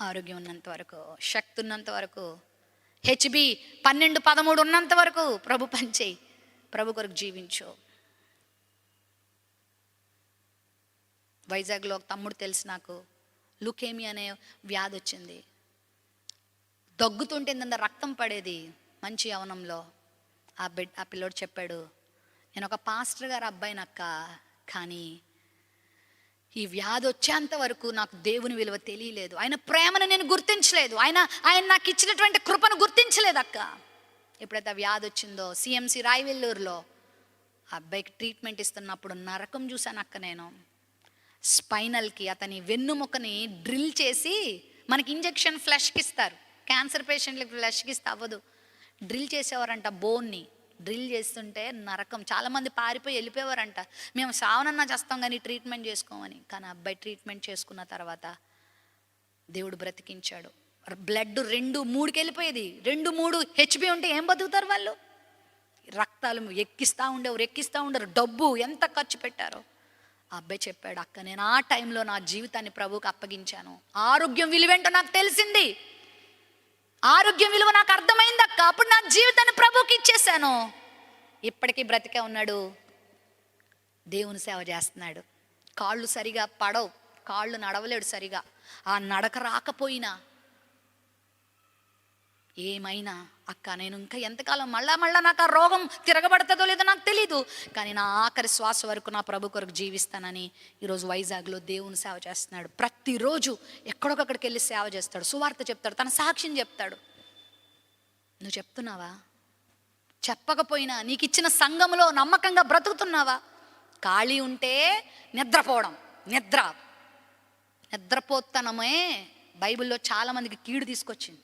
ఆరోగ్యం ఉన్నంత వరకు, శక్తి ఉన్నంత వరకు, హెచ్బి 12, 13 ఉన్నంత వరకు ప్రభు పని చేయి, ప్రభు కొరకు జీవించు. వైజాగ్లో ఒక తమ్ముడు తెలుసు నాకు, లుకేమియా అనే వ్యాధి వచ్చింది. దగ్గుతుంటే రక్తం పడేది మంచి యవనంలో. ఆ పిల్లోడు చెప్పాడు, నేను ఒక పాస్టర్ గారు అబ్బాయినక్క, కానీ ఈ వ్యాధి వచ్చేంత వరకు నాకు దేవుని విలువ తెలియలేదు, ఆయన ప్రేమను నేను గుర్తించలేదు, ఆయన నాకు ఇచ్చినటువంటి కృపను గుర్తించలేదు అక్క. ఎప్పుడైతే ఆ వ్యాధి వచ్చిందో సిఎంసి రాయవెల్లూరులో ఆ అబ్బాయికి ట్రీట్మెంట్ ఇస్తున్నప్పుడు నరకం చూశాను అక్క. నేను స్పైనల్కి అతని వెన్నుముకని డ్రిల్ చేసి, మనకి ఇంజెక్షన్ ఫ్లష్కి ఇస్తారు, క్యాన్సర్ పేషెంట్లకి ఫ్లష్కి ఇస్తే అవ్వదు, డ్రిల్ చేసేవారంట. బోన్ని డ్రిల్ చేస్తుంటే నరకం. చాలామంది పారిపోయి వెళ్ళిపోయేవారంట, మేము సావనన్నా చేస్తాం కానీ ట్రీట్మెంట్ చేసుకోమని. కానీ అబ్బాయి ట్రీట్మెంట్ చేసుకున్న తర్వాత దేవుడు బ్రతికించాడు. బ్లడ్ 2, 3కి వెళ్ళిపోయేది. 2, 3 హెచ్బి ఉంటే ఏం బతుకుతారు వాళ్ళు? రక్తాలు ఎక్కిస్తూ ఉండరు. డబ్బు ఎంత ఖర్చు పెట్టారో. ఆ అబ్బాయి చెప్పాడు, అక్క నేను ఆ టైంలో నా జీవితాన్ని ప్రభువుకి అప్పగించాను, ఆరోగ్యం విలువేంటో నాకు తెలిసింది, ఆరోగ్యం విలువ నాకు అర్థమైంది అక్క, అప్పుడు నా జీవితాన్ని ప్రభువుకి ఇచ్చేసాను. ఇప్పటికీ బ్రతికే ఉన్నాడు, దేవుని సేవ చేస్తున్నాడు. కాళ్ళు సరిగా పడవు, కాళ్ళు నడవలేడు సరిగా. ఆ నడక రాకపోయినా ఏమైనా, అక్క నేను ఇంకా ఎంతకాలం మళ్ళా నాకు ఆ రోగం తిరగబడుతుందో లేదో నాకు తెలీదు, కానీ నా ఆఖరి శ్వాస వరకు నా ప్రభు కొరకు జీవిస్తానని ఈరోజు వైజాగ్లో దేవుని సేవ చేస్తున్నాడు. ప్రతిరోజు ఎక్కడికొక్కడికి వెళ్ళి సేవ చేస్తాడు, సువార్త చెప్తాడు, తన సాక్ష్యం చెప్తాడు. నువ్వు చెప్తున్నావా? చెప్పకపోయినా నీకు ఇచ్చిన సంఘంలో నమ్మకంగా బ్రతుకుతున్నావా? ఖాళీ ఉంటే నిద్రపోవడం, నిద్రపోతనమే బైబిల్లో చాలామందికి కీడు తీసుకొచ్చింది.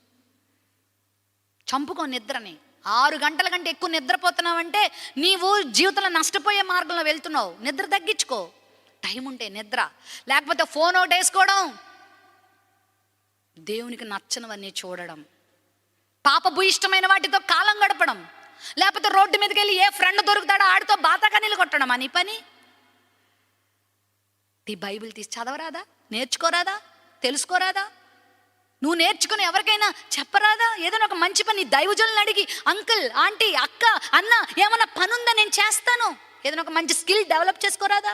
చంపుకో నిద్రని. 6 గంటల కంటే ఎక్కువ నిద్రపోతున్నావంటే నీవు జీవితంలో నష్టపోయే మార్గంలో వెళ్తున్నావు. నిద్ర తగ్గించుకో. టైం ఉంటే నిద్ర, లేకపోతే ఫోన్ ఒకటి వేసుకోవడం, దేవునికి నచ్చనివన్నీ చూడడం, పాపభూయిష్టమైన వాటితో కాలం గడపడం, లేకపోతే రోడ్డు మీదకి వెళ్ళి ఏ ఫ్రెండ్ దొరుకుతాడో ఆడితో బాతాకనీళ్ళు కొట్టడం. అని పని ఈ బైబిల్ తీసి చదవరాదా? నేర్చుకోరాదా? తెలుసుకోరాదా? నువ్వు నేర్చుకుని ఎవరికైనా చెప్పరాదా? ఏదైనా ఒక మంచి పని దైవజనులను అడిగి, అంకుల్, ఆంటీ, అక్క, అన్న, ఏమన్నా పని ఉందా నేను చేస్తాను, ఏదైనా ఒక మంచి స్కిల్ డెవలప్ చేసుకోరాదా?